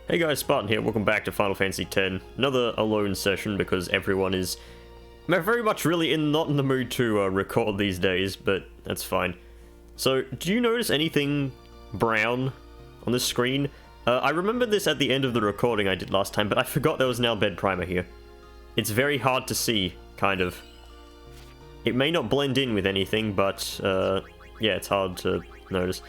Hey guys, Spartan here, welcome back to Final Fantasy X. Another alone session because everyone is very much really not in the mood to record these days, but that's fine. So, do you notice anything brown on this screen? I remember this at the end of the recording I did last time, but I forgot there was an Al Bhed primer here. It's very hard to see, kind of. It may not blend in with anything, but yeah, it's hard to notice.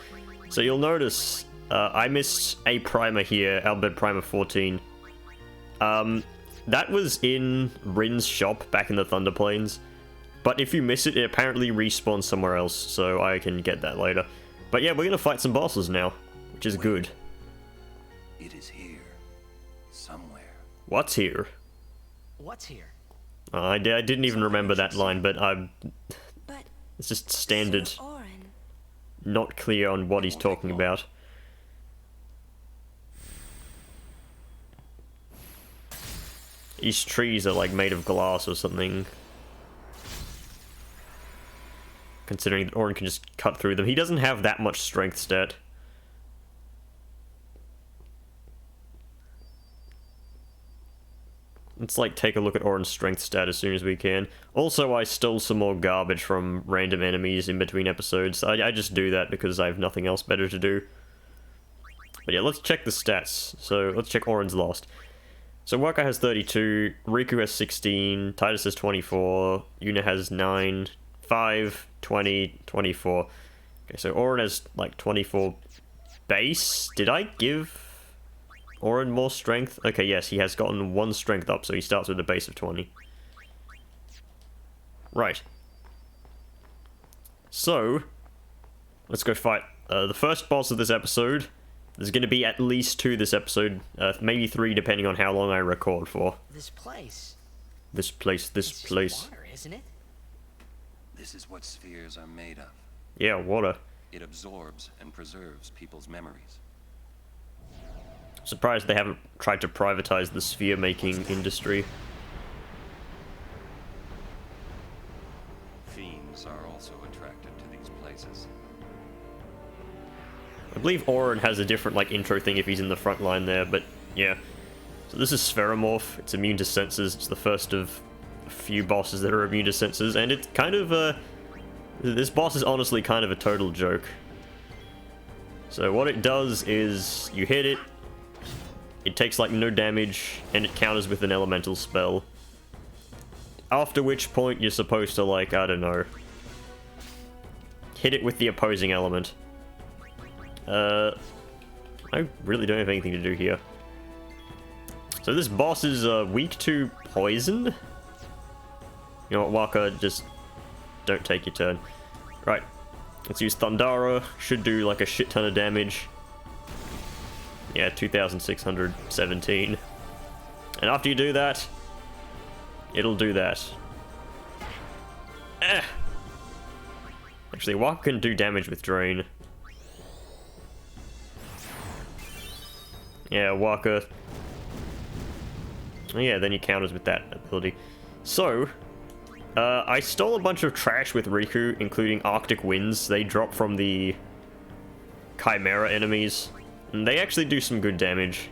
So you'll notice I missed a primer here, Al Bhed Primer 14. That was in Rin's shop back in the Thunder Plains. But if you miss it, it apparently respawns somewhere else, so I can get that later. But yeah, we're gonna fight some bosses now, which is good. It is here, somewhere. What's here? What's here? I didn't even remember that line, but it's just standard. Not clear on what he's talking about. These trees are like made of glass or something. Considering that Auron can just cut through them. He doesn't have that much strength stat. Let's like take a look at Auron's strength stat as soon as we can. Also, I stole some more garbage from random enemies in between episodes. I just do that because I have nothing else better to do. But yeah, let's check the stats. So let's check Auron's lost. So Waka has 32, Riku has 16, Titus has 24, Yuna has 9, 5, 20, 24. Okay, so Auron has like 24 base. Did I give Auron more strength? Okay, yes, he has gotten 1 strength up, so he starts with a base of 20. Right. So, let's go fight the first boss of this episode. There's going to be at least 2 this episode, maybe 3 depending on how long I record for. This place. This place. It's water, isn't it? This is what spheres are made of. Yeah, water. It absorbs and preserves people's memories. Surprised they haven't tried to privatize the sphere making industry. Fiends are also attracted to these places. I believe Auron has a different like intro thing if he's in the front line there, but yeah. So this is Spherimorph. It's immune to senses. It's the first of a few bosses that are immune to senses, and it's kind of this boss is honestly kind of a total joke. So what it does is you hit it, it takes like no damage, and it counters with an elemental spell. After which point you're supposed to like, I don't know, hit it with the opposing element. I really don't have anything to do here. So this boss is weak to poison. You know what, Waka, just don't take your turn. Right, let's use Thundara. Should do like a shit ton of damage. Yeah, 2,617. And after you do that, it'll do that. Actually, Waka can do damage with Drain. Yeah, Waka. Oh yeah, then he counters with that ability. So, I stole a bunch of trash with Riku, including Arctic Winds. They drop from the Chimera enemies, and they actually do some good damage.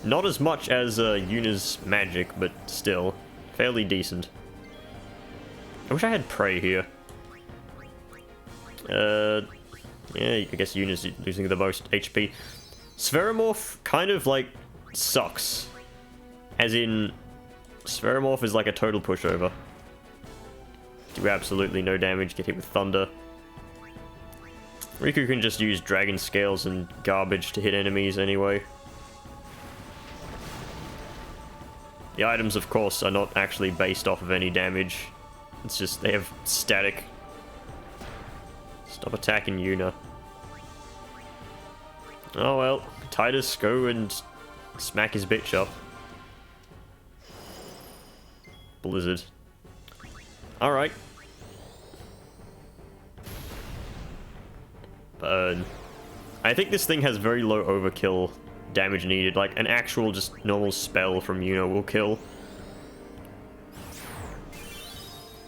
Not as much as Yuna's magic, but still, fairly decent. I wish I had Prey here. Yeah, I guess Yuna's losing the most HP. Spherimorph kind of, like, sucks. As in, Spherimorph is like a total pushover. Do absolutely no damage, get hit with Thunder. Riku can just use Dragon Scales and garbage to hit enemies anyway. The items, of course, are not actually based off of any damage. It's just, they have static. Stop attacking Yuna. Oh well, Titus, go and smack his bitch up. Blizzard. Alright. Burn. I think this thing has very low overkill damage needed. Like, an actual just normal spell from Yuna will kill.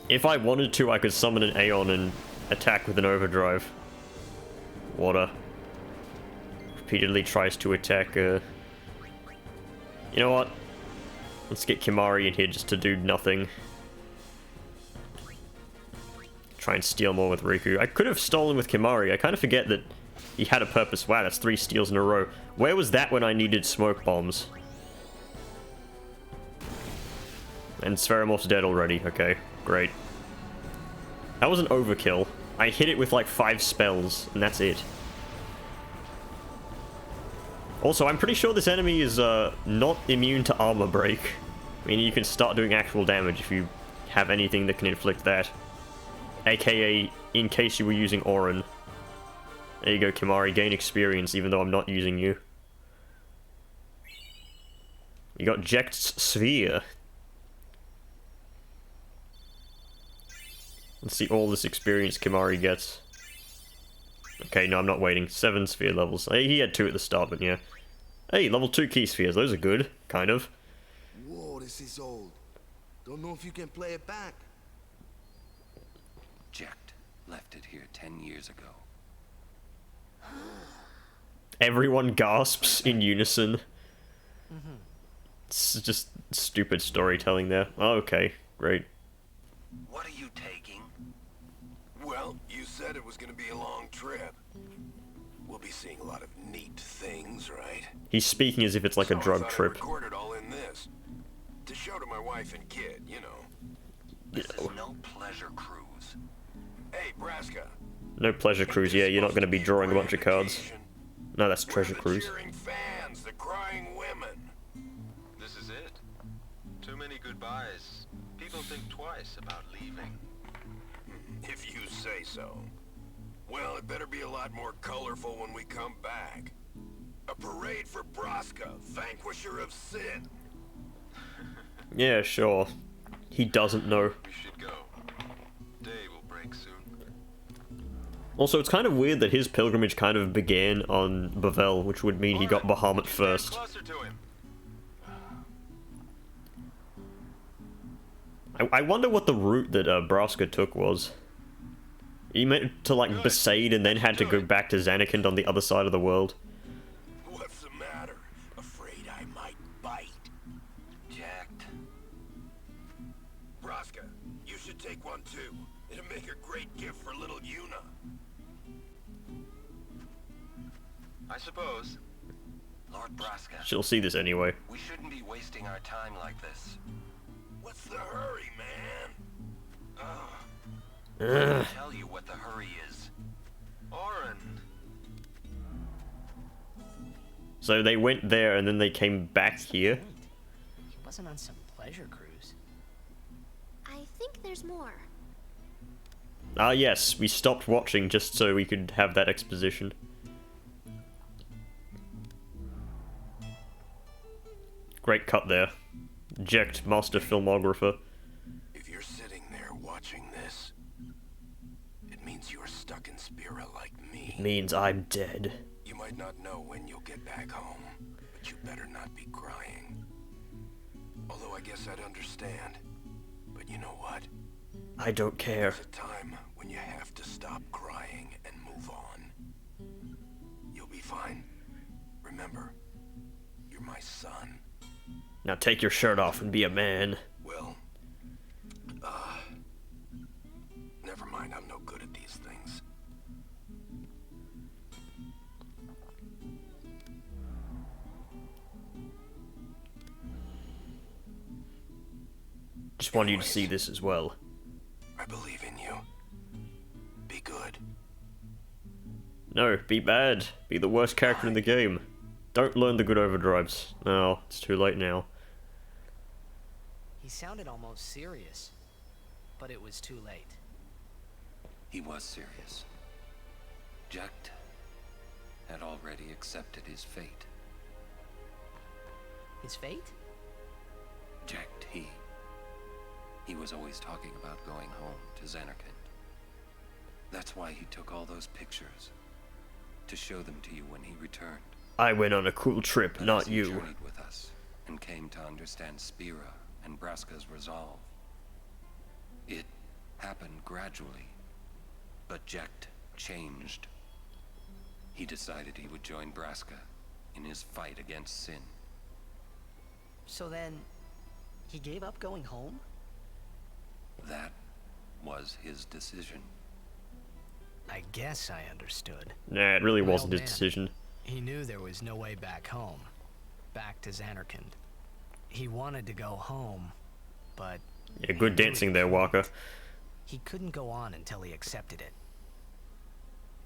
If I wanted to, I could summon an Aeon and attack with an overdrive. Water. repeatedly tries to attack, You know what? Let's get Kimari in here just to do nothing. Try and steal more with Riku. I could have stolen with Kimari. I kind of forget that he had a purpose. Wow, that's 3 steals in a row. Where was that when I needed smoke bombs? And Spherimorph's dead already. Okay, great. That was an overkill. I hit it with like 5 spells, and that's it. Also, I'm pretty sure this enemy is not immune to armor break. I mean, you can start doing actual damage if you have anything that can inflict that. AKA, in case you were using Auron. There you go, Kimari. Gain experience, even though I'm not using you. You got Jekt's Sphere. Let's see all this experience Kimari gets. Okay, no, I'm not waiting. 7 sphere levels. Hey, he had 2 at the start, but yeah. Hey, level 2 key spheres. Those are good. Kind of. Whoa, this is old. Don't know if you can play it back. Jekt left it here 10 years ago. Everyone gasps in unison. It's just stupid storytelling there. Oh, okay, great. What are you taking? Well, you said it was gonna be a long trip. We'll be seeing a lot of neat things, right? He's speaking as if it's like a drug I trip. recorded all in this to show to my wife and kid, you know. This is no pleasure cruise. Hey, Braska. No pleasure cruise, yeah, you're not going to be drawing a bunch of cards. No, that's treasure We're the cruise. cheering fans, the crying women. This is it. Too many goodbyes. People think twice about leaving. If you say so. Well, it better be a lot more colorful when we come back. A parade for Braska, vanquisher of sin. Yeah, sure. He doesn't know. We should go. Day will break soon. Also, it's kind of weird that his pilgrimage kind of began on Bavel, which would mean he got Bahamut first. Closer to him. I wonder what the route that Braska took was. He meant to, like, Besaid and then had to go back to Zanarkand on the other side of the world. What's the matter? Afraid I might bite. Jekt. Braska, you should take one too. It'll make a great gift for little Yuna. I suppose. Lord Braska, She'll see this anyway. we shouldn't be wasting our time like this. What's the hurry, man? I'll tell you what the hurry is. Auron. So they went there and then they came back here. Wait, he wasn't on some pleasure cruise. I think there's more. Ah, yes, we stopped watching just so we could have that exposition. Great cut there. Jekt, master filmographer. If you're sitting there watching this, it means you're stuck in Spira like me. Means I'm dead. You might not know when you'll get back home, but you better not be crying. Although I guess I'd understand. But you know what? I don't care. There's a time when you have to stop crying and move on. You'll be fine. Remember, you're my son. Now take your shirt off and be a man. Well, never mind, I'm no good at these things. Just wanted you to see this as well. I believe in you. Be good. No, be bad. Be the worst character in the game. Don't learn the good overdrives. No, it's too late now. He sounded almost serious, but it was too late. He was serious. Jekt had already accepted his fate. His fate? Jekt, he was always talking about going home to Zanarkand. That's why he took all those pictures, to show them to you when he returned. I went on a cool trip, But not as he you. journeyed with us and came to understand Spira and Braska's resolve. It happened gradually, but Jekt changed. He decided he would join Braska in his fight against sin. So then, he gave up going home? That was his decision. I guess I understood. Nah, it really My wasn't old his man. decision. He knew there was no way back home. Back to Xanarkand. He wanted to go home, but... Yeah, good dancing there, Walker. He couldn't go on until he accepted it.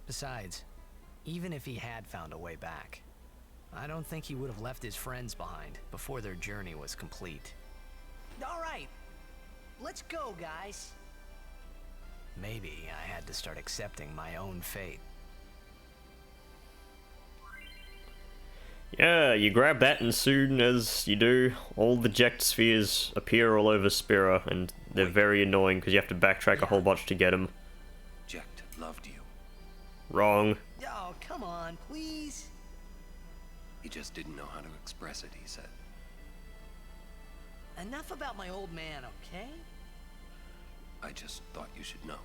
Besides, even if he had found a way back, I don't think he would have left his friends behind before their journey was complete. All right, let's go, guys. Maybe I had to start accepting my own fate. Yeah, you grab that, and soon as you do, all the Ject spheres appear all over Spira, and they're very annoying because you have to backtrack a whole bunch to get them. Jekt loved you. Wrong. Oh, come on, please. He just didn't know how to express it, he said. Enough about my old man, okay? I just thought you should know.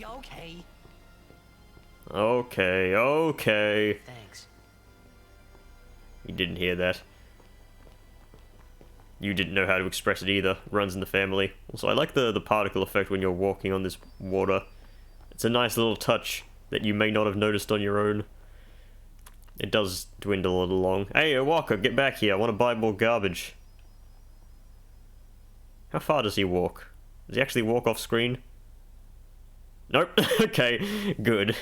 Okay. Okay, okay. Thanks. You didn't hear that. You didn't know how to express it either. Runs in the family. Also, I like the particle effect when you're walking on this water. It's a nice little touch that you may not have noticed on your own. It does dwindle a little along. Hey, Walker, get back here. I want to buy more garbage. How far does he walk? Does he actually walk off screen? Nope. Okay, good.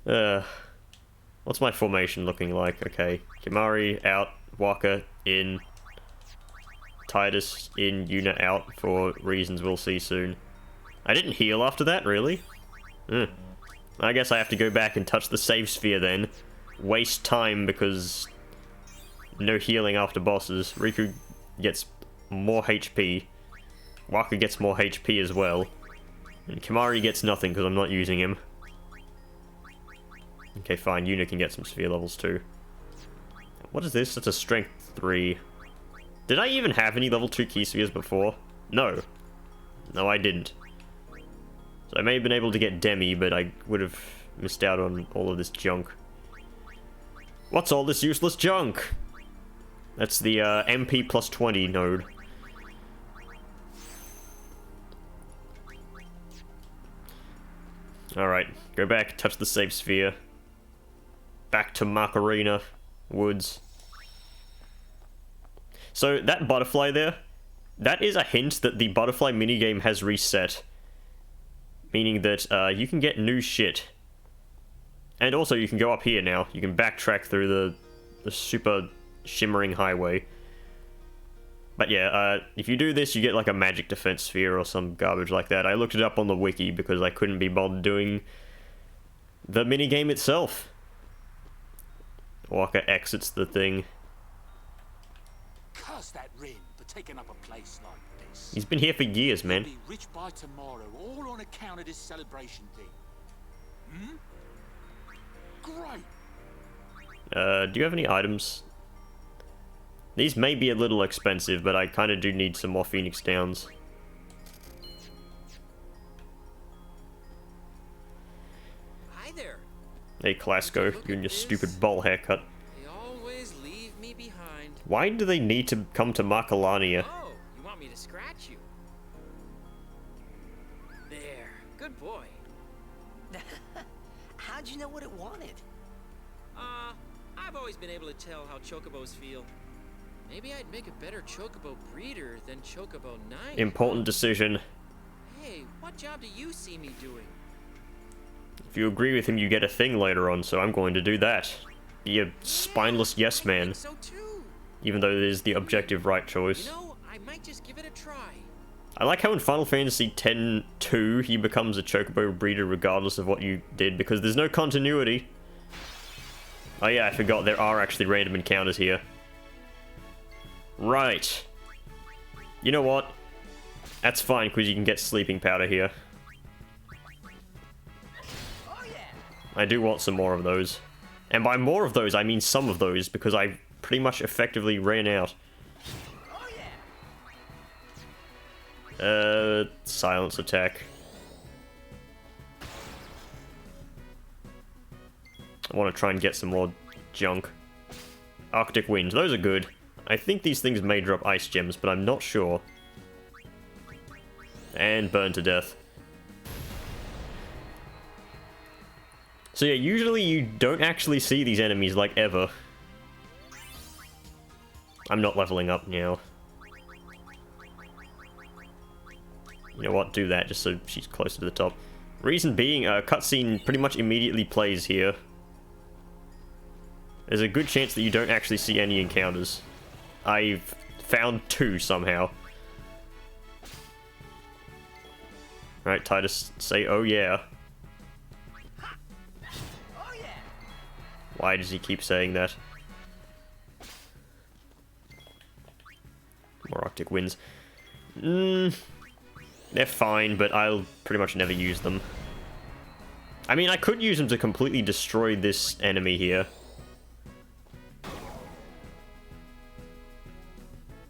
What's my formation looking like? Okay, Kimari out, Walker in, Titus in, Yuna out for reasons we'll see soon. I didn't heal after that, really? I guess I have to go back and touch the save sphere then. Waste time because no healing after bosses. Riku gets more HP. Walker gets more HP as well. And Kimari gets nothing because I'm not using him. Okay, fine. Yuna can get some sphere levels too. What is this? That's a strength 3. Did I even have any level 2 key spheres before? No. No, I didn't. So I may have been able to get Demi, but I would have missed out on all of this junk. What's all this useless junk? That's the MP plus 20 node. Alright, go back, touch the save sphere. Back to Macarena Woods. So, that butterfly there, that is a hint that the butterfly minigame has reset. Meaning that you can get new shit. And also you can go up here now. You can backtrack through the super shimmering highway. But yeah, if you do this, you get like a magic defense sphere or some garbage like that. I looked it up on the wiki because I couldn't be bothered doing the minigame itself. Walker exits the thing. Curse that Rin for taking up a place like this. He's been here for years, man. He'll be rich by tomorrow, all on account of this celebration thing. Hmm? Great. Do you have any items? These may be a little expensive, but I kind of do need some more Phoenix Downs. Hi there. Hey, Clasco, you and your stupid bowl haircut. They always leave me behind. Why do they need to come to Markalania? Oh, you want me to scratch you? There. Good boy. How'd you know what it wanted? I've always been able to tell how chocobos feel. Maybe I'd make a better chocobo breeder than chocobo knight. Important decision. Hey, what job do you see me doing? If you agree with him, you get a thing later on, so I'm going to do that. Be a spineless yes I man. think so too. Even though it is the objective right choice. You know, I might just give it a try. I like how in Final Fantasy X-2 he becomes a chocobo breeder regardless of what you did, because there's no continuity. Oh yeah, I forgot there are actually random encounters here. Right. You know what? That's fine, because you can get sleeping powder here. Oh yeah. I do want some more of those. And by more of those, I mean some of those, because I pretty much effectively ran out. Oh yeah. Silence attack. I want to try and get some more junk. Arctic Wind, those are good. I think these things may drop ice gems, but I'm not sure. And burn to death. So yeah, usually you don't actually see these enemies, like, ever. I'm not leveling up now. You know what, do that, just so she's closer to the top. Reason being, a cutscene pretty much immediately plays here. There's a good chance that you don't actually see any encounters. I've found 2 somehow. Right, Titus, say, oh yeah. Oh yeah. Why does he keep saying that? More Arctic Winds. They're fine, but I'll pretty much never use them. I mean, I could use them to completely destroy this enemy here.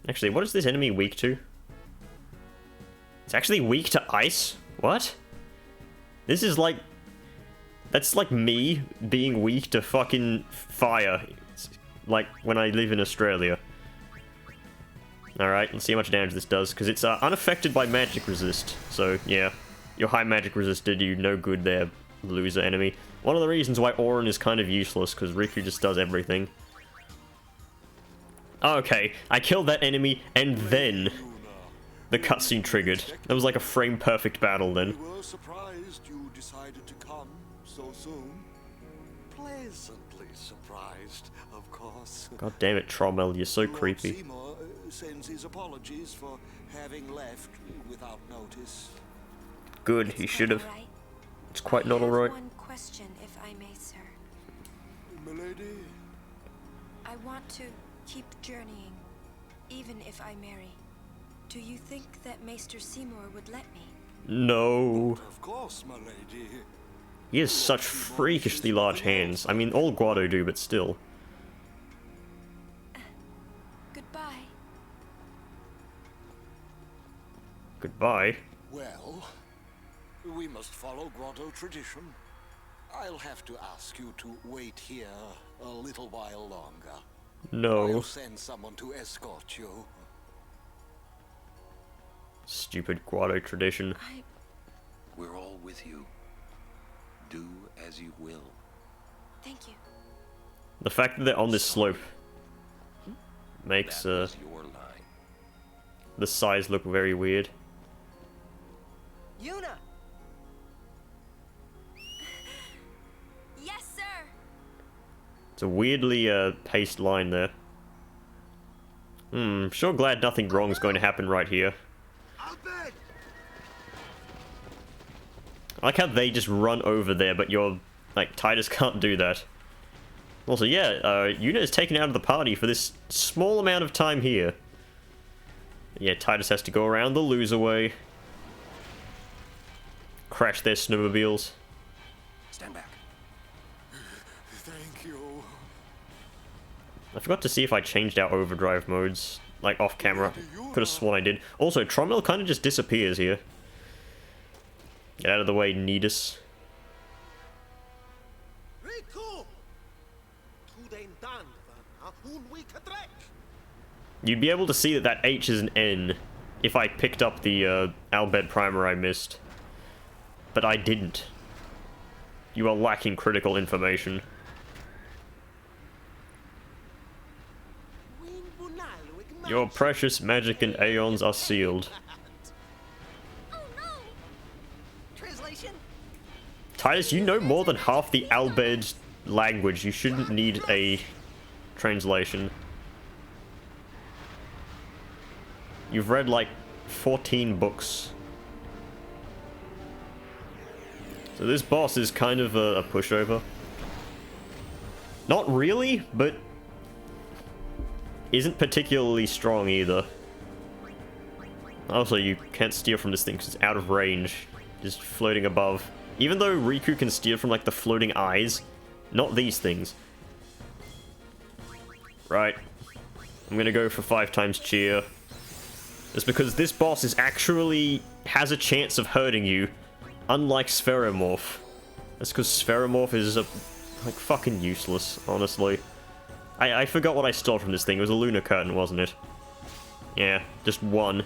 Actually, what is this enemy weak to? It's actually weak to ice? What? This is like... That's like me being weak to fucking fire. It's like when I live in Australia. Alright, let's see how much damage this does, because it's unaffected by magic resist. So, yeah. Your high magic resist did you no good there, loser enemy. One of the reasons why Auron is kind of useless, because Riku just does everything. Okay, I killed that enemy, and then the cutscene triggered. That was like a frame-perfect battle then. We were surprised you decided to come so soon. Pleasantly surprised, of course. God damn it, Trommel, you're so creepy. Seymour sends his apologies for having left without notice. Good, he should have. It's quite not alright. One question, if I may, sir. Milady? I want to keep journeying, even if I marry. Do you think that Maester Seymour would let me? No. Of course, my lady. He has such freakishly large hands. I mean, all Guado do, but still. Goodbye. Goodbye. Well, we must follow Grotto tradition. I'll have to ask you to wait here a little while longer. No. I'll send someone to escort you. Stupid Guado tradition. We're all with you. Do as you will. Thank you. The fact that they're on this slope makes That was your line. the size look very weird. Yuna! Yes, sir. It's a weirdly paced line there. Sure glad nothing wrong's going to happen right here. I like how they just run over there, but you're, like, Titus can't do that. Also, yeah, Yuna is taken out of the party for this small amount of time here. Yeah, Titus has to go around the loser way. Crash their snowmobiles. Stand back. Thank you. I forgot to see if I changed out overdrive modes, like off camera. Could have sworn I did. Also, Trommel kind of just disappears here. Get out of the way, Nidus. You'd be able to see that that H is an N if I picked up the Albed primer I missed. But I didn't. You are lacking critical information. Your precious magic and aeons are sealed. Oh no! Translation? Titus, you know more than half the Albed language. You shouldn't need a translation. You've read like 14 books. So this boss is kind of a pushover. Not really, but isn't particularly strong either. Also, you can't steer from this thing because it's out of range. Just floating above. Even though Riku can steer from like the floating eyes, not these things. Right. I'm gonna go for 5 times cheer. It's because this boss is actually has a chance of hurting you, unlike Spherimorph. That's because Spherimorph is a Like, fucking useless, honestly. I forgot what I stole from this thing. It was a lunar curtain, wasn't it? Yeah, just one.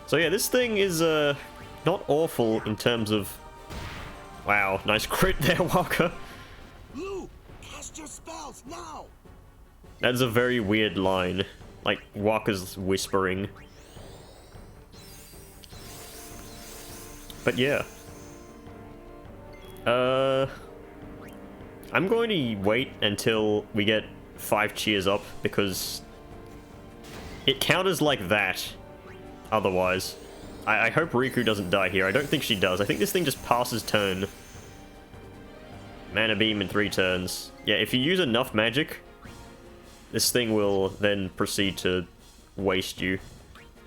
So yeah, this thing is, not awful in terms of... Wow, nice crit there, Walker. Lou, cast your spells now. That's a very weird line. Like, Walker's whispering. But yeah. I'm going to wait until we get 5 cheers up, because it counters like that otherwise. I hope Riku doesn't die here. I don't think she does. I think this thing just passes turn. Mana beam in 3 turns. Yeah, if you use enough magic, this thing will then proceed to waste you.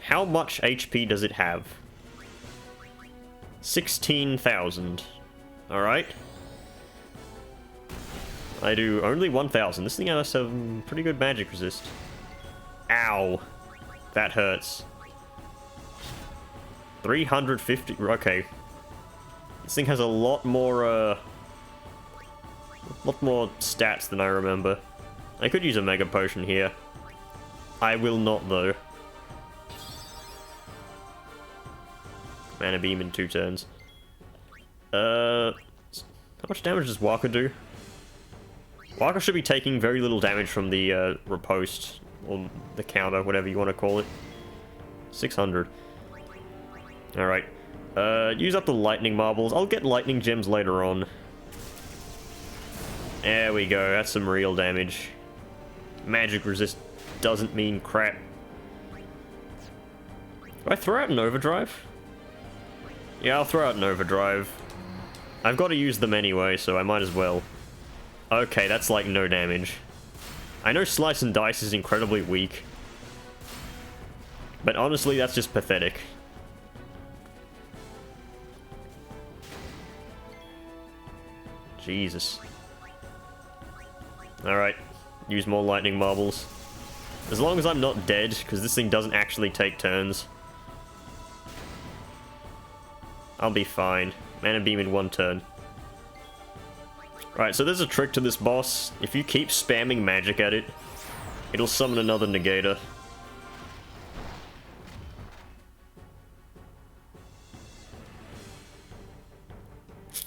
How much HP does it have? 16,000. Alright. I do only 1,000. This thing has some pretty good magic resist. Ow. That hurts. 350... Okay. This thing has a lot more stats than I remember. I could use a Mega Potion here. I will not, though. Mana Beam in 2 turns. How much damage does Waka do? Waka should be taking very little damage from the riposte, or the counter, whatever you want to call it. 600. Alright. Use up the lightning marbles. I'll get lightning gems later on. There we go, that's some real damage. Magic resist doesn't mean crap. Do I throw out an overdrive? Yeah, I'll throw out an overdrive. I've got to use them anyway, so I might as well. Okay, that's like no damage. I know Slice and Dice is incredibly weak, but honestly, that's just pathetic. Jesus. Alright, use more lightning marbles. As long as I'm not dead, because this thing doesn't actually take turns, I'll be fine. Mana Beam in 1 turn. Right, so there's a trick to this boss. If you keep spamming magic at it, it'll summon another negator.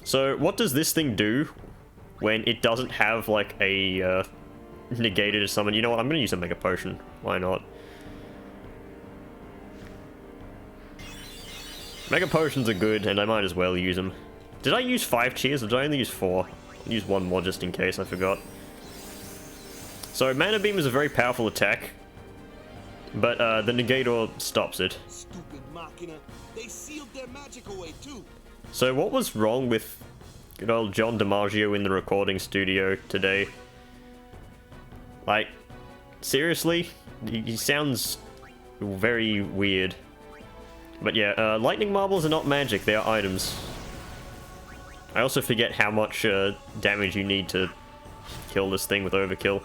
So, what does this thing do when it doesn't have, like, a negator to summon? You know what, I'm gonna use a Mega Potion. Why not? Mega Potions are good, and I might as well use them. Did I use 5 cheers, or did I only use 4? I'll use 1 more just in case, I forgot. So, Mana Beam is a very powerful attack, but the negator stops it. Stupid Machina. They sealed their magic away too. So what was wrong with good old John DiMaggio in the recording studio today? Like, seriously? He sounds very weird. But yeah, lightning marbles are not magic, they are items. I also forget how much damage you need to kill this thing with overkill.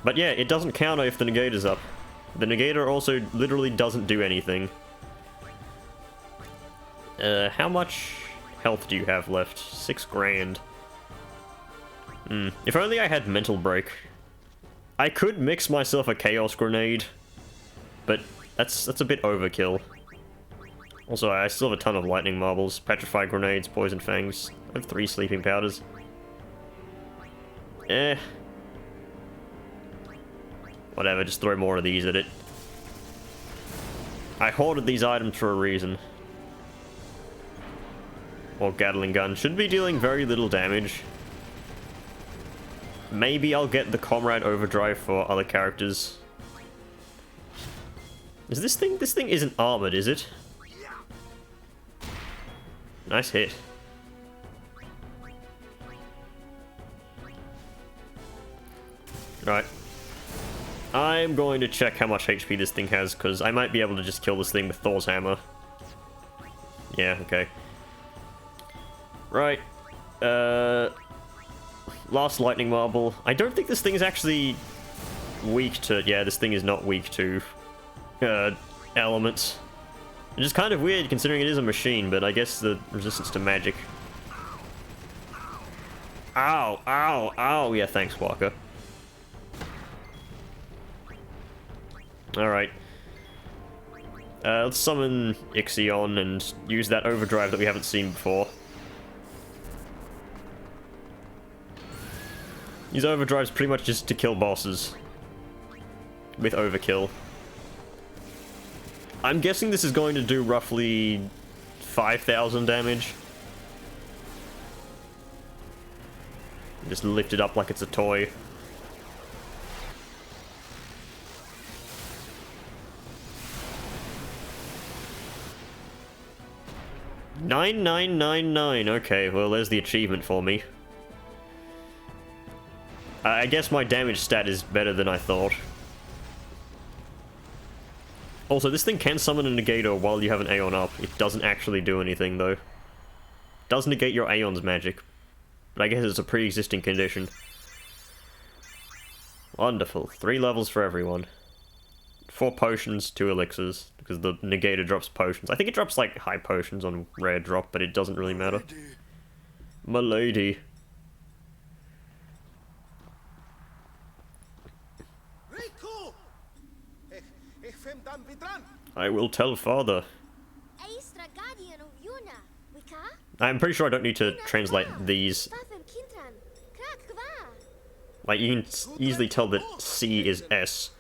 But yeah, it doesn't counter if the negator's up. The negator also literally doesn't do anything. How much health do you have left? 6 grand. If only I had Mental Break. I could mix myself a Chaos Grenade, but that's a bit overkill. Also, I still have a ton of Lightning Marbles, Petrified Grenades, Poison Fangs. I have 3 Sleeping Powders. Whatever, just throw more of these at it. I hoarded these items for a reason. Or Gatling Gun. Should be dealing very little damage. Maybe I'll get the Comrade Overdrive for other characters. Is this thing? This thing isn't armored, is it? Nice hit. Right. I'm going to check how much HP this thing has, because I might be able to just kill this thing with Thor's Hammer. Yeah, okay. Right. Last Lightning Marble. I don't think this thing is actually weak to... Yeah, this thing is not weak to elements. Which is kind of weird considering it is a machine, but I guess the resistance to magic. Ow, ow, ow. Yeah, thanks, Walker. Alright. Let's summon Ixion and use that overdrive that we haven't seen before. Use overdrives pretty much just to kill bosses. With overkill. I'm guessing this is going to do roughly 5,000 damage. Just lift it up like it's a toy. $9,999. Okay, well, there's the achievement for me. I guess my damage stat is better than I thought. Also, this thing can summon a negator while you have an Aeon up. It doesn't actually do anything, though. It does negate your Aeon's magic. But I guess it's a pre-existing condition. Wonderful. 3 levels for everyone. 4 potions, 2 elixirs, because the negator drops potions. I think it drops, like, high potions on rare drop, but it doesn't really matter. Milady. I will tell father. I'm pretty sure I don't need to translate these. Like, you can easily tell that C is S.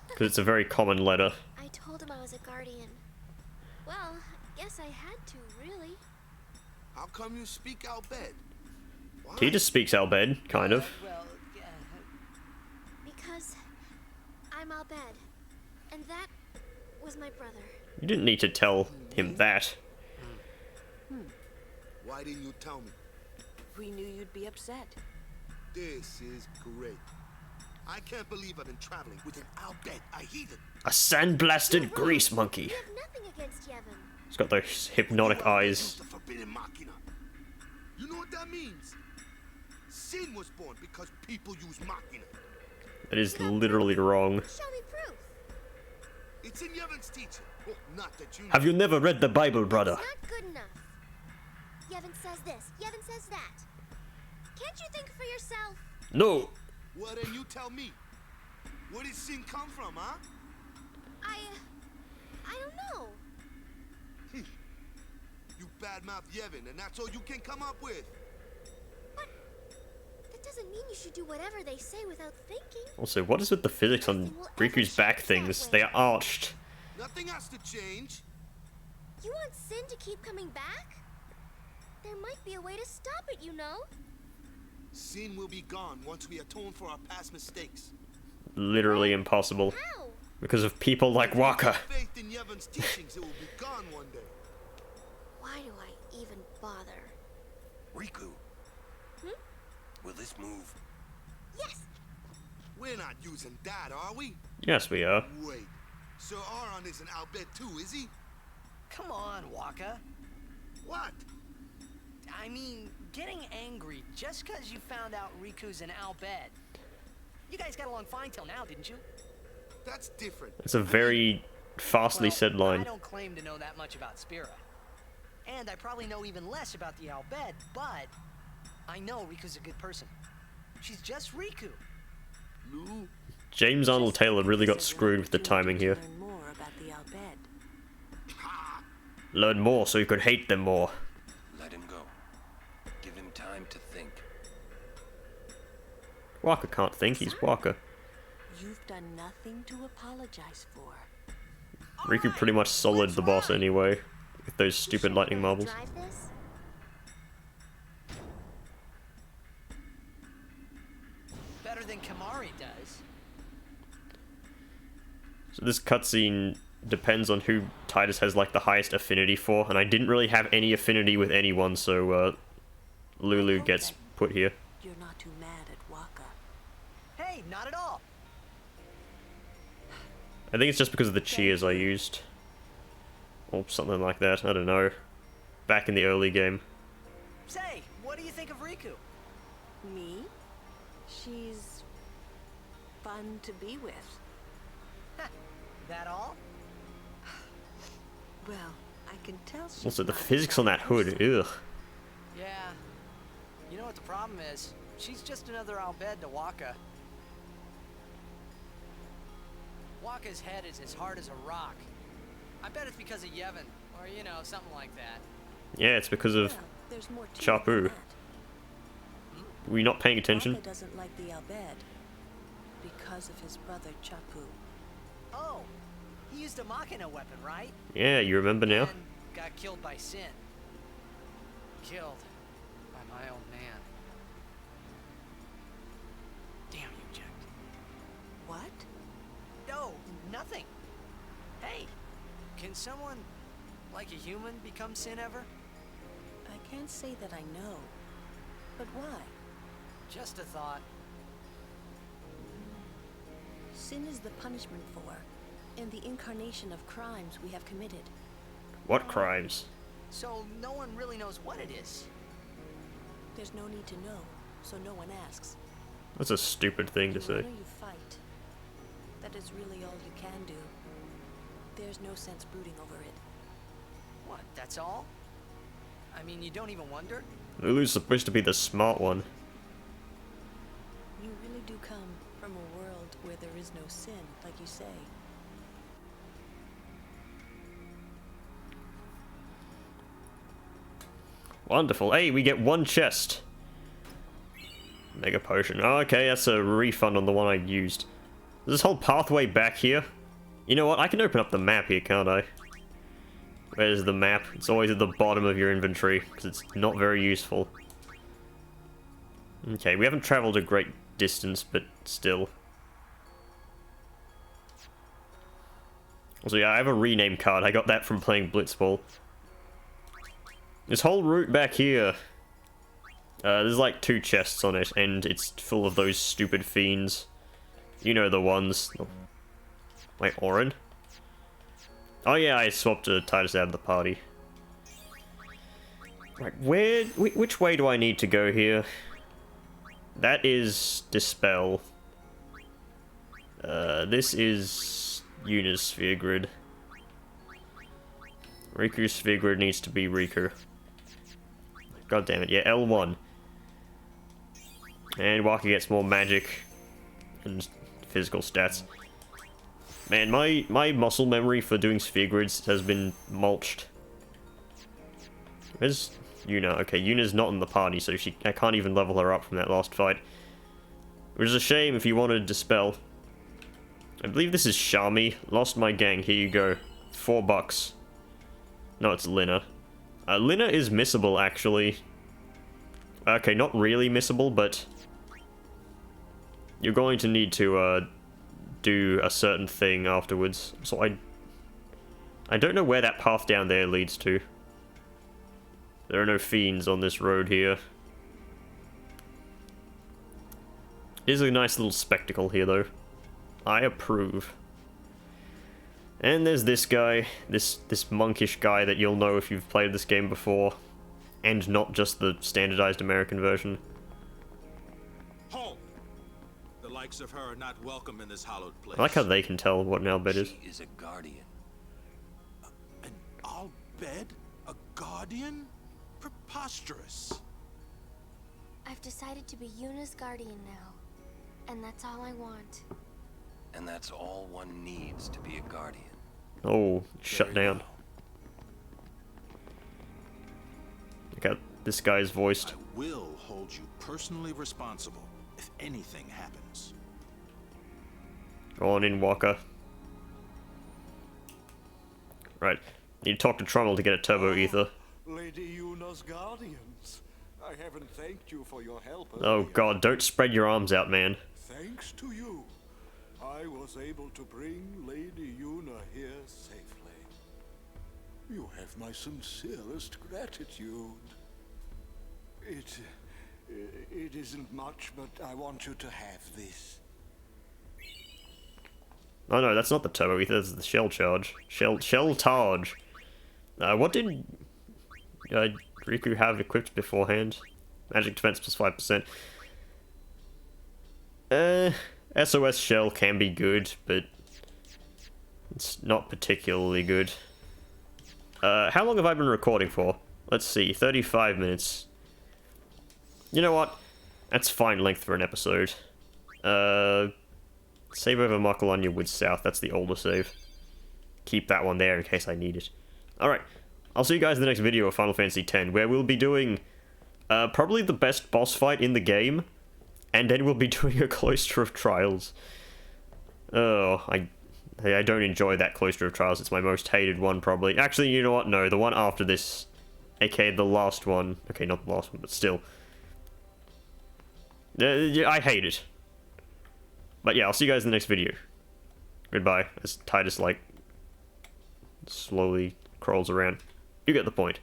Because it's a very common letter. I told him I was a guardian. Well, I guess I had to, really. How come you speak Albed? He just speaks Albed, kind of. Because I'm Albed, and that was my brother. You didn't need to tell him that. Why didn't you tell me? We knew you'd be upset. This is great. I can't believe I've been traveling with an Albed, a heathen. A sandblasted grease monkey. You have nothing against Yevon. He's got those hypnotic eyes. The forbidden machina. You know what that means? Sin was born because people use machina. That is literally wrong. Show me proof. It's in Yevon's teaching. Oh, not that you know. Have you never read the Bible, brother? It's not good enough. Yevon says this, Yevon says that. Can't you think for yourself? No. Well, then you tell me. Where did sin come from, huh? I don't know. You badmouth Yevon, and that's all you can come up with. But that doesn't mean you should do whatever they say without thinking. Also, what is with the physics on Riku's back things? They are arched. Nothing has to change. You want sin to keep coming back? There might be a way to stop it, you know? Sin will be gone once we atone for our past mistakes. Literally impossible. How? Because of people like Waka. Faith in Yevon's teachings, it will be gone one day. Why do I even bother? Riku. Will this move? Yes. We're not using that, are we? Yes, we are. Wait. Sir Aron is an Albed too, is he? Come on, Waka. What? I mean, getting angry just because you found out Riku's an Albed. You guys got along fine till now, didn't you? That's different. It's a very fastly said line. I don't claim to know that much about Spira. And I probably know even less about the Albed, but I know Riku's a good person. She's just Riku. Lou? James Arnold Taylor really got screwed with the timing here. Learn more about the Albed. Learn more so you could hate them more. Let him go. Give him time to think. Waka can't think, he's Waka. You've done nothing to apologize for. Riku pretty much soloed the boss anyway, with those stupid lightning marbles. Drive this? Better than Kamari does. So this cutscene depends on who Titus has like the highest affinity for, and I didn't really have any affinity with anyone, so Lulu gets put here. You're not too mad at Waka. Hey, not at all. I think it's just because of the cheers I used. Or something like that, I don't know. Back in the early game. Say, what do you think of Riku? Me? She's fun to be with. Heh, That all? Well, I can tell she's Also, the not physics on that hood, ugh. Yeah. You know what the problem is? She's just another Albed to Waka. Waka's head is as hard as a rock. I bet it's because of Yevon, or you know, something like that. Yeah, it's because of Well, there's more to it Chapu. than that. Were you not paying attention? Waka doesn't like the Albed because of his brother Chapu. Oh, he used a Machina weapon, right? Yeah, you remember now? And got killed by Sin. Killed by my own man. Damn you, Jack. What? No, nothing. Hey, can someone, like a human, become Sin ever? I can't say that I know. But why? Just a thought. Sin is the punishment for, and the incarnation of crimes we have committed. What crimes? So no one really knows what it is. There's no need to know, so no one asks. That's a stupid thing to In say. honor you fight. That is really all you can do. There's no sense brooding over it. What, that's all? I mean, you don't even wonder? Lulu's supposed to be the smart one. You really do come from a world where there is no sin, like you say. Wonderful. Hey, we get one chest. Mega potion. Oh, okay, that's a refund on the one I used. There's this whole pathway back here. You know what? I can open up the map here, can't I? Where's the map? It's always at the bottom of your inventory, because it's not very useful. Okay, we haven't traveled a great distance, but still. Also, yeah, I have a rename card. I got that from playing Blitzball. This whole route back here, there's like 2 chests on it, and it's full of those stupid fiends. You know the ones. Oh. Wait, Orin? Oh yeah, I swapped Titus out of the party. Right, which way do I need to go here? That is Dispel. This is Yuna's Sphere Grid. Riku's Sphere Grid needs to be Riku. God damn it, yeah, L1. And Waka gets more magic and physical stats. Man, my muscle memory for doing sphere grids has been mulched. Where's Yuna? Okay, Yuna's not in the party, so I can't even level her up from that last fight. Which is a shame if you wanted to Dispel. I believe this is Shami. Lost my gang, here you go. $4. No, it's Lina. Lina is missable, actually. Okay, not really missable, but you're going to need to, do a certain thing afterwards. So I don't know where that path down there leads to. There are no fiends on this road here. It is a nice little spectacle here, though. I approve. And there's this guy, this monkish guy that you'll know if you've played this game before, and not just the standardized American version. Halt! The likes of her are not welcome in this hallowed place. I like how they can tell what an Albed is. She is a guardian. An Albed? A guardian? Preposterous. I've decided to be Yuna's guardian now. And that's all I want. And that's all one needs to be a guardian. Oh, shut down. Look at this guy's voiced. I will hold you personally responsible if anything happens. Go on in, Waka. Right. Need to talk to Trommel to get a turbo ether. Lady Yuna's guardians. I haven't thanked you for your help. Oh god, don't spread your arms out, man. Thanks to you, I was able to bring Lady Yuna here safely. You have my sincerest gratitude. It isn't much, but I want you to have this. Oh no, that's not the turbo ether, that's the shell charge. Shell charge. What did Riku have equipped beforehand? Magic defense plus 5%. SOS shell can be good, but It's not particularly good. How long have I been recording for? Let's see, 35 minutes. You know what? That's fine length for an episode. Save over Makalanya Woods South, that's the older save. Keep that one there in case I need it. Alright, I'll see you guys in the next video of Final Fantasy X, where we'll be doing probably the best boss fight in the game, and then we'll be doing a Cloister of Trials. Oh, I don't enjoy that Cloister of Trials, it's my most hated one probably. Actually, you know what, no, the one after this, aka the last one. Okay, not the last one, but still. I hate it. But yeah, I'll see you guys in the next video. Goodbye, as Titus, like, slowly crawls around. You get the point.